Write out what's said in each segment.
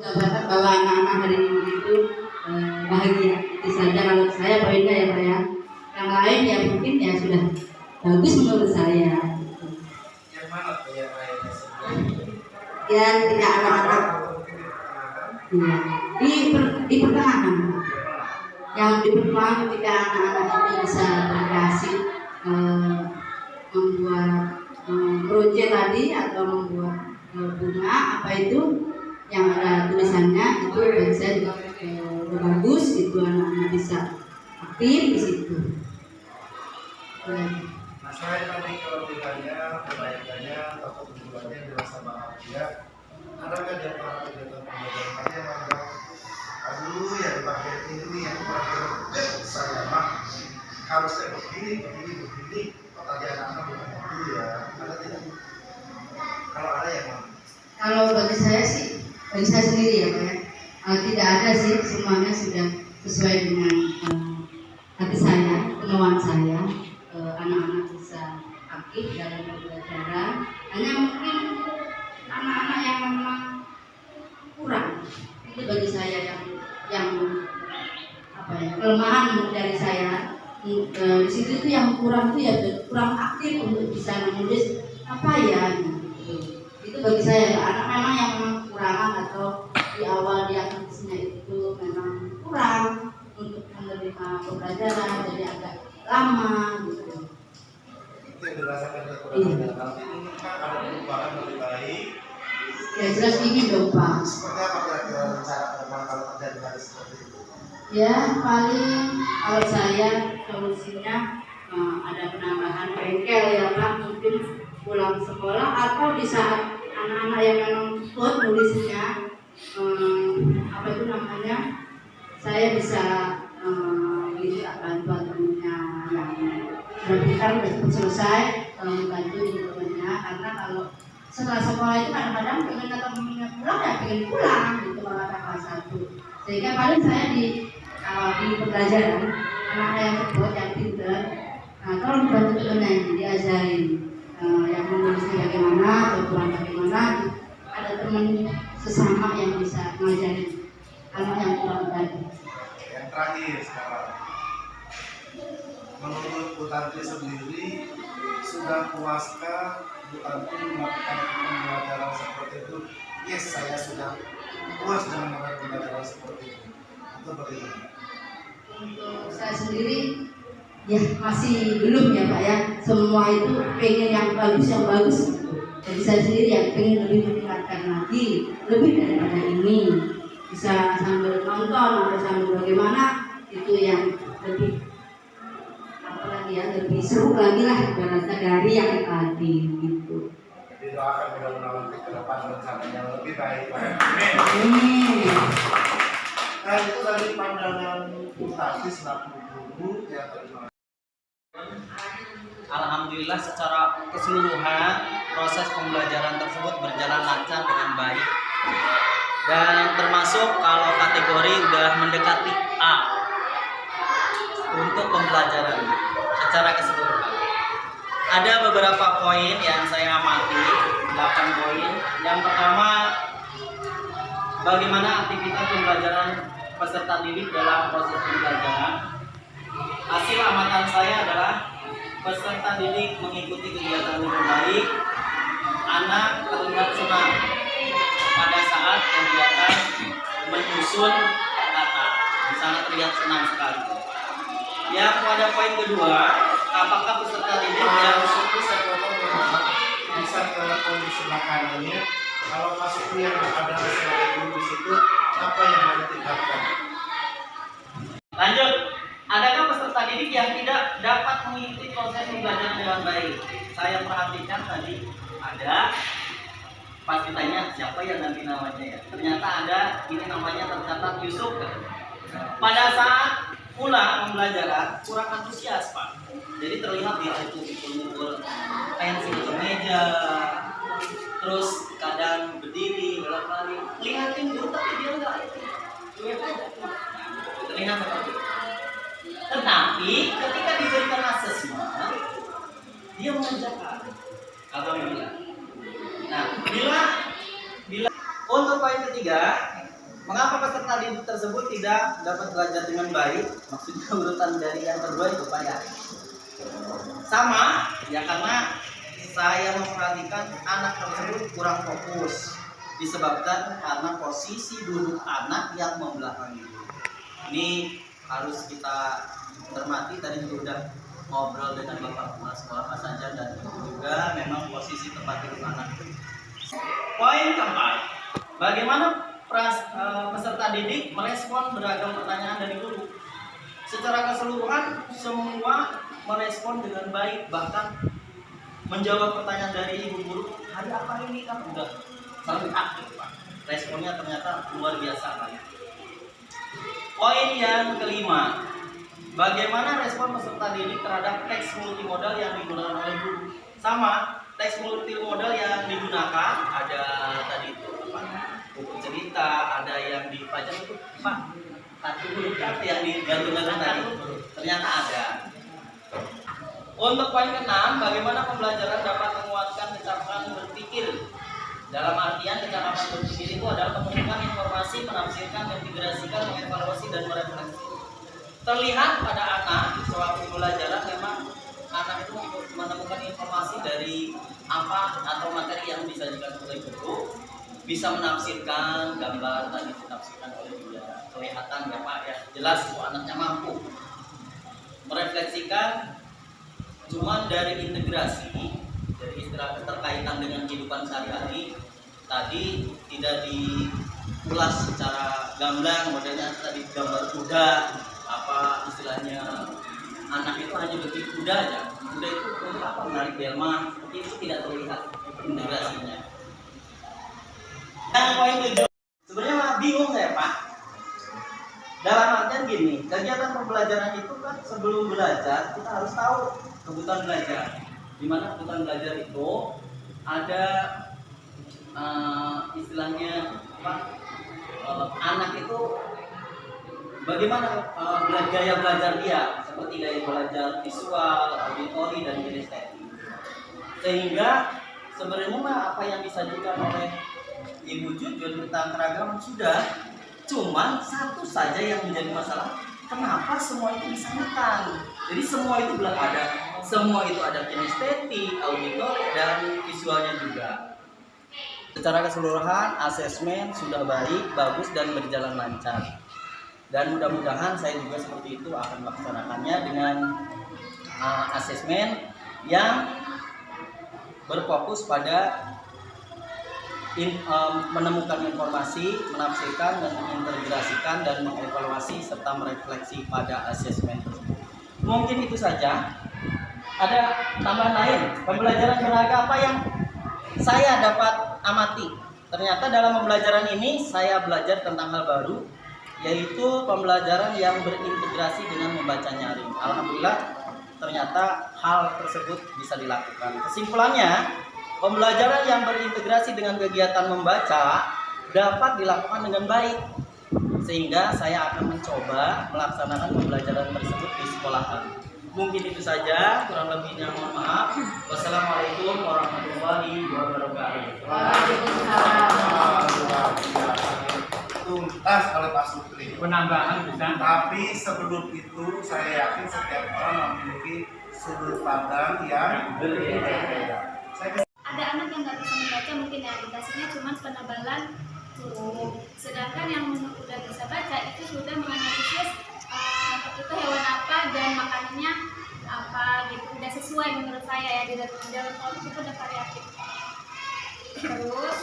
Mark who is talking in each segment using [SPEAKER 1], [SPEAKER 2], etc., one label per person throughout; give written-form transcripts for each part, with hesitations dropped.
[SPEAKER 1] Berharap bahwa anak-anak hari ini itu bahagia. Itu saja kalau saya poinnya ya Pak ya. Yang lain ya mungkin ya sudah bagus menurut saya.
[SPEAKER 2] Yang mana tuh yang lainnya?
[SPEAKER 1] Yang tidak anak-anak. Ya. Di pertengahan. Yang di pertengahan ketika anak-anak itu bisa berkreasi membuat proyek tadi atau membuat bunga apa itu yang ada tulisannya itu bagi saya juga bagus itu anak-anak bisa aktif di situ.
[SPEAKER 2] Nah, selain tadi kelebihannya, kebaikannya, atau keunggulannya dirasa bahagia, ada nggak di antara kegiatan pembelajaran tadi yang menganggap, aduh ya di bagian ini yang bagian saya mah harusnya begini, kok tadi anak-anak bukan begitu ya, ada tidak? Kalau ada yang mana?
[SPEAKER 1] Kalau bagi saya sih, bagi saya sendiri ya Pak ya, tidak ada sih, semuanya sudah sesuai dengan hati saya, kemauan saya. Anak-anak bisa aktif dalam pembelajaran. Hanya mungkin anak-anak yang memang kurang, itu bagi saya yang apa ya, kelemahan dari saya. Di situ itu yang kurang itu ya kurang aktif untuk bisa menulis apa ya gitu. Itu bagi saya anak memang yang memang kekurangan atau di awal dia aktifnya itu memang kurang untuk menerima pembelajaran, jadi agak lama gitu.
[SPEAKER 2] Itu yang dirasakan kekurangan. Nanti mungkin ada perubahan lebih baik.
[SPEAKER 1] Ya jelas ingin dong Pak.
[SPEAKER 2] Seperti apa kira-kira rencana ke depan kalau terjadi hal seperti itu?
[SPEAKER 1] Ya paling kalau saya solusinya ada penambahan bengkel ya Pak, mungkin pulang sekolah atau di saat anak-anak yang memang kuat nulisnya apa itu namanya, saya bisa minta bantuan temennya yang berbicara sudah selesai membantu temennya, karena kalau setelah sekolah itu kadang-kadang pengen atau temennya pulang ya pengen pulang gitu kalau ada kelas 1, sehingga paling saya di pembelajaran anak yang cepat yang pintar, tolong dibantu temennya diajarin yang menulisnya bagaimana atau kurang bagaimana, ada teman sesama yang bisa mengajarin anak yang kurang tadi.
[SPEAKER 2] Yang terakhir sekarang, menurut Bu Tanti sendiri, sudah puaskah Bu Tanti melakukan pembelajaran seperti itu? Yes, saya sudah puas dengan melakukan pembelajaran seperti itu. Itu bagaimana?
[SPEAKER 1] Untuk saya sendiri ya masih belum ya Pak ya, semua itu pengen yang bagus jadi saya sendiri yang pengen lebih meningkatkan lagi, lebih daripada ini, bisa sambil nonton atau sambil bagaimana, itu yang lebih apa lagi ya, lebih seru lagi lah ibaratnya dari yang tadi gitu.
[SPEAKER 2] Jadi doakan mudah-mudahan nanti ke depan rencananya lebih baik.
[SPEAKER 1] Amin.
[SPEAKER 2] Nah itu tadi pandangan Bu Tanti selaku guru yang terima.
[SPEAKER 3] Alhamdulillah secara keseluruhan proses pembelajaran tersebut berjalan lancar dengan baik, dan termasuk kalau kategori udah mendekati A untuk pembelajaran secara keseluruhan. Ada beberapa poin yang saya amati, 8 poin. Yang pertama, bagaimana aktivitas pembelajaran peserta didik dalam proses pembelajaran. Hasil amatan saya adalah peserta didik mengikuti kegiatan dengan baik, anak terlihat senang pada saat kegiatan menyusun kata. Di sana terlihat senang sekali. Yang pada poin kedua, apakah peserta didik yang
[SPEAKER 2] saya potong bisa ke kondisi makanannya. Kalau masuk yang ada sebagai guru di situ, apa yang mau ditingkatkan?
[SPEAKER 3] lanjut? Adakah peserta didik yang tidak dapat mengikuti proses pembelajaran dengan baik? Saya perhatikan tadi ada, pas ditanya siapa yang ganti namanya ya. Ternyata ada, ini namanya tercatat Yusuf. Pada saat pulang pembelajaran kurang antusias Pak. Jadi terlihat dia itu pukul pensil ke meja, terus kadang berdiri beberapa kali. Lihatin dulu tapi dia enggak. Terlihat seperti itu. Tetapi ketika diberikan asesmen, dia mengerjakan. Alhamdulillah. Nah, bila untuk poin ketiga, Mengapa peserta didik tersebut tidak dapat belajar dengan baik? Maksudnya urutan dari yang kedua itu Pak ya. Sama, ya karena saya memperhatikan anak tersebut kurang fokus. Disebabkan karena posisi duduk anak yang membelakangi. Ini harus kita cermati, tadi juga udah ngobrol dengan Bapak Kepala Sekolah Pak Sanjan dan juga memang posisi tempat duduk anak. Poin keempat, bagaimana peserta didik merespon beragam pertanyaan dari guru. Secara keseluruhan semua merespon dengan baik, bahkan menjawab pertanyaan dari ibu guru, hari apa ini kan udah sangat aktif Pak. Responnya ternyata luar biasa Pak. Poin yang kelima, bagaimana respon peserta didik terhadap teks multimodal yang digunakan oleh guru? Sama, teks multimodal yang digunakan ada tadi itu buku cerita, ada yang dipajang itu Pak, satu huruf yang digantung-gantung tadi, ternyata ada. Untuk poin keenam, bagaimana pembelajaran dapat menguatkan kecerdasan berpikir? Dalam artian kecerdasan berpikir itu adalah menemukan informasi, menafsirkan, mengintegrasikan, mengevaluasi, dan merefleksi. Terlihat pada anak sewaktu pembelajaran memang anak itu menemukan informasi dari apa atau materi yang disajikan oleh guru, bisa menafsirkan gambar tadi ditafsirkan oleh dia, kelihatan ya Pak ya, jelas itu anaknya mampu merefleksikan. Cuma dari integrasi, dari istilah keterkaitan dengan kehidupan sehari-hari tadi tidak diulas secara gamblang, modelnya tadi gambar kuda, apa istilahnya anak itu hanya begitu kuda aja, kuda itu untuk apa, menarik delman, itu tidak terlihat integrasinya. Yang poin 7, sebenarnya malah bingung saya Pak. Dalam artian gini, kegiatan pembelajaran itu kan sebelum belajar kita harus tahu kebutuhan belajar. Di mana kebutuhan belajar itu ada istilahnya apa? Anak itu bagaimana gaya belajar dia, seperti gaya belajar visual, auditori, dan kinestetik. Sehingga sebenarnya apa yang disajikan oleh Ibu Jujun tentang keragaman sudah, cuman satu saja yang menjadi masalah, kenapa semua itu disamakan? Jadi semua itu ada, semua itu ada kinestetik, auditori, dan visualnya juga. Secara keseluruhan asesmen sudah baik, bagus, dan berjalan lancar. Dan mudah-mudahan saya juga seperti itu akan melaksanakannya dengan asesmen yang berfokus pada menemukan informasi, menafsirkan, dan mengintegrasikan, dan mengevaluasi serta merefleksi pada asesmen tersebut. Mungkin itu saja. Ada tambahan lain, pembelajaran beragam apa yang saya dapat amati? Ternyata dalam pembelajaran ini saya belajar tentang hal baru, yaitu pembelajaran yang berintegrasi dengan membaca nyaring. Alhamdulillah ternyata hal tersebut bisa dilakukan. Kesimpulannya, pembelajaran yang berintegrasi dengan kegiatan membaca dapat dilakukan dengan baik, sehingga saya akan mencoba melaksanakan pembelajaran tersebut di sekolahan. Mungkin itu saja, kurang lebihnya mohon maaf. Wassalamualaikum warahmatullahi wabarakatuh.
[SPEAKER 2] Tuntas oleh Pak Supri.
[SPEAKER 4] Penambahan bisa.
[SPEAKER 2] Tapi sebelum itu saya yakin setiap orang memiliki sudut pandang yang berbeda.
[SPEAKER 5] Ada anak yang nggak bisa membaca, mungkin ya dikasihnya cuma penebalan huruf. Sedangkan yang udah bisa baca itu sudah menganalisis itu hewan apa dan makanannya apa gitu. Udah sesuai menurut saya ya, di dalam kelompok itu udah variatif. Terus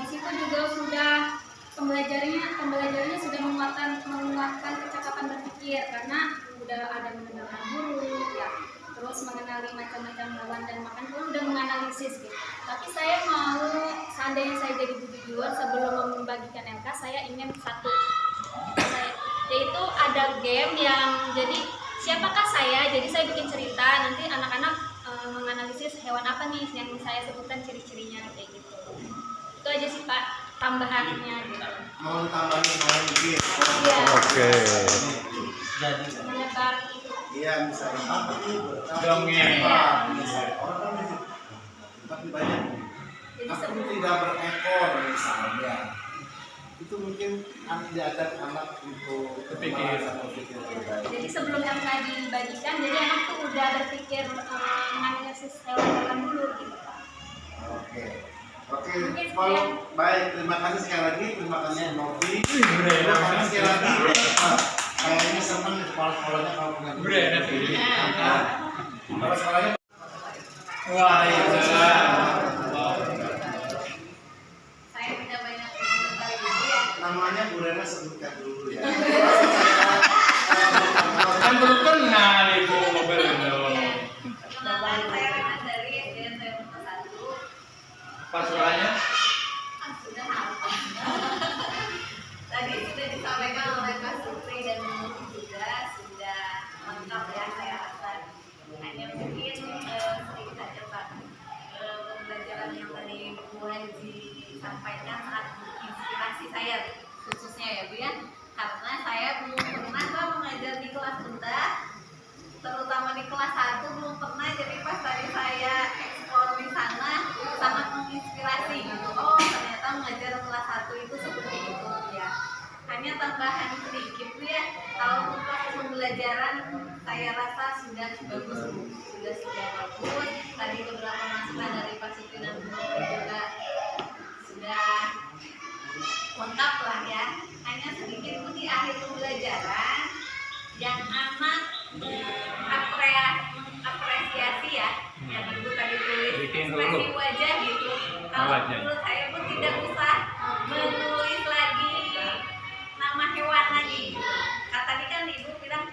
[SPEAKER 5] di situ juga sudah pembelajarannya sudah menguatkan kecakapan berpikir karena udah ada mengenalkan huruf ya. Terus mengenali macam-macam hewan dan makan pun udah menganalisis gitu. Tapi saya mau, seandainya saya jadi Bu Jujur, sebelum membagikan LK saya ingin satu, yaitu ada game yang jadi siapakah saya, jadi saya bikin cerita, nanti anak-anak menganalisis hewan apa nih yang saya sebutkan ciri-cirinya kayak gitu. Itu aja sih Pak tambahannya gitu.
[SPEAKER 2] Mau tambahin soal ini?
[SPEAKER 5] Iya.
[SPEAKER 4] Oke.
[SPEAKER 3] Jadi
[SPEAKER 5] Menyebar
[SPEAKER 2] Iya, misalnya
[SPEAKER 4] Dongeng.
[SPEAKER 2] Orang kan gitu. Tapi banyak.
[SPEAKER 5] jadi
[SPEAKER 2] Aku
[SPEAKER 5] sebelum
[SPEAKER 2] tidak berekor misalnya. itu mungkin diajak anak untuk
[SPEAKER 4] Berpikir.
[SPEAKER 2] berpikir lebih baik.
[SPEAKER 5] Jadi sebelum MK dibagikan, jadi anak tuh udah berpikir menganalisis hewan-hewan dulu gitu Pak.
[SPEAKER 2] Oke. Oke, kalau baik, terima kasih sekali lagi, terima kasih Novi.
[SPEAKER 4] Udah,
[SPEAKER 2] Terima kasih sekali lagi.
[SPEAKER 4] udah.
[SPEAKER 2] Kayaknya senang di kepala sekolahnya kalau punya guru.
[SPEAKER 4] Udah, enak sih.
[SPEAKER 2] Kepala sekolahnya
[SPEAKER 4] Waalaikumsalam.
[SPEAKER 5] Saya udah banyak komentar gitu ya.
[SPEAKER 2] namanya Bu Rena sebutkan dulu ya.
[SPEAKER 4] Kan belum kenal ibu belum.
[SPEAKER 5] Perkenalkan saya Rena dari SDN Toyota 1.
[SPEAKER 4] Pas suaranya?
[SPEAKER 5] Sudah hafal. Tadi sudah disampaikan oleh Pak Supri dan Mungkin juga sudah lengkap ya saya rasa. Hanya mungkin sedikit saja Pak pembelajaran yang tadi mulai disampaikan saat inspirasi saya khususnya ya Bu ya. Karena saya belum pernah Pak mengajar di kelas rendah, terutama di kelas 1 belum pernah. Jadi pas tadi saya eksplor di sana sangat menginspirasi gitu. Oh ternyata mengajar kelas 1 itu seperti itu ya. Hanya tambahan sedikit Bu ya, kalau untuk pembelajaran saya rasa sudah bagus Bu. Sudah bagus. Tadi beberapa masukan dari Pak Supri dan Bu juga sudah lengkap lah ya. Hanya sedikit Bu di akhir pembelajaran yang anak apresiasi ya, yang Ibu tadi tulis
[SPEAKER 4] Bikin
[SPEAKER 5] ekspresi
[SPEAKER 4] dulu.
[SPEAKER 5] wajah gitu. Kalau
[SPEAKER 4] Wajah.
[SPEAKER 5] menurut saya pun tidak usah menulis lagi nama hewan lagi. Tadi kan Ibu bilang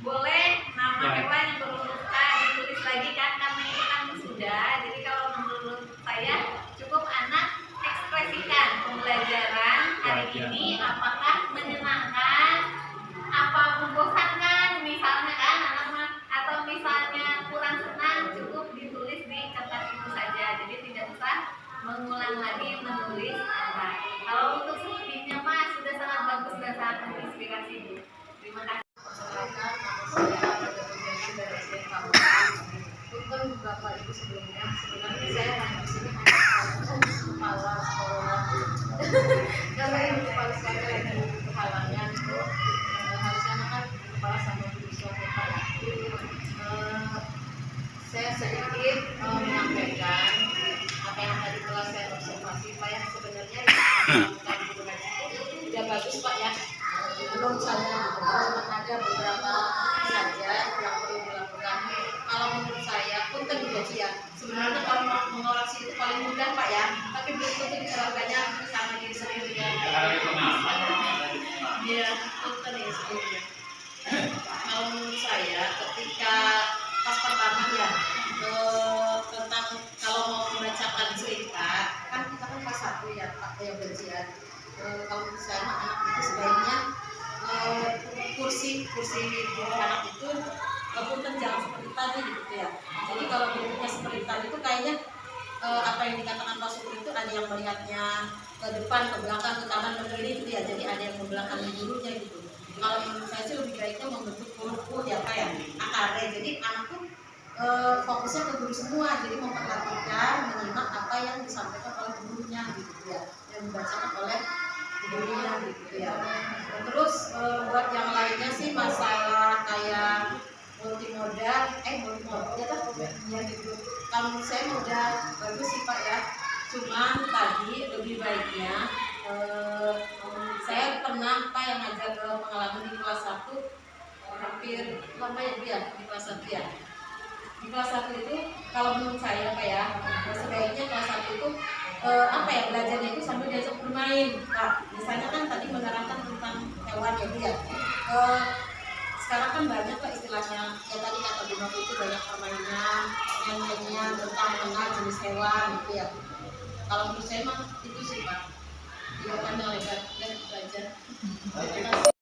[SPEAKER 5] boleh nama
[SPEAKER 4] Ya.
[SPEAKER 5] hewan yang berhuruf K ditulis lagi kan, karena ini kan sudah. Jadi kalau menurut saya cukup anak ekspresikan pembelajaran hari
[SPEAKER 4] Wajah.
[SPEAKER 5] ini apakah menyenangkan, apa membosankan misalnya kan anak mah, atau misalnya kurang senang, cukup ditulis di kertas itu saja. Jadi tidak usah mengulang lagi menulis apa. Kalau untuk selebihnya mah sudah sangat bagus dan sangat menginspirasi Bu. Terima kasih. Punten Bapak Ibu sebelumnya, sebenarnya saya hanya di sini hanya kepala sekolah. Karena ini kepala sekolah lagi kehalangan, harusnya kan kepala sama guru suatu Pak. Saya sedikit menyampaikan apa yang tadi telah saya observasi Pak ya. Sebenarnya yang guru ngaji itu sudah bagus Pak ya. Menurut saya ada beberapa saja yang perlu dilakukan. Kalau menurut saya punten gaji ya. Sebenarnya kalau mengoreksi itu paling mudah Pak ya, tapi belum tentu diterapkannya sama diri sendiri ya. Iya, punten ya sebelumnya. Kalau menurut saya ketika pas pertama ya tentang kalau mau membacakan cerita kan kita kan pas 1 ya Pak ya gaji ya. Kalau menurut saya anak itu sebaiknya kursi anak itu punten jangan seperti tadi gitu ya. Jadi kalau bentuknya seperti tadi itu kayaknya apa yang dikatakan Pak Supri itu ada yang melihatnya ke depan, ke belakang, ke kanan, ke kiri gitu ya. Jadi ada yang membelakangi gurunya gitu. Kalau menurut saya sih lebih baiknya membentuk huruf ya Pak ya, akarnya. Jadi anak tuh fokusnya ke guru semua. Jadi memperhatikan, menyimak apa yang disampaikan oleh gurunya gitu ya, yang dibacakan oleh gurunya gitu ya. Terus buat yang lainnya sih masalah kayak multimoda ya gitu. Kalau menurut saya udah bagus sih Pak ya. Cuman tadi lebih baiknya saya pernah Pak yang ngajar pengalaman di kelas 1 hampir lama ya Bu ya, di kelas 1 ya. Di kelas 1 itu kalau menurut saya Pak ya, sebaiknya kelas 1 itu apa ya, belajarnya itu sambil diajak bermain. Nah, misalnya kan tadi menerangkan tentang hewan ya Bu ya. Sekarang kan banyak Pak istilahnya, ya tadi kata Bu Novi itu banyak permainan, nyanyian tentang mengenal jenis hewan gitu ya. Kalau menurut saya mah itu sih Pak, dia pandang lebar dan belajar.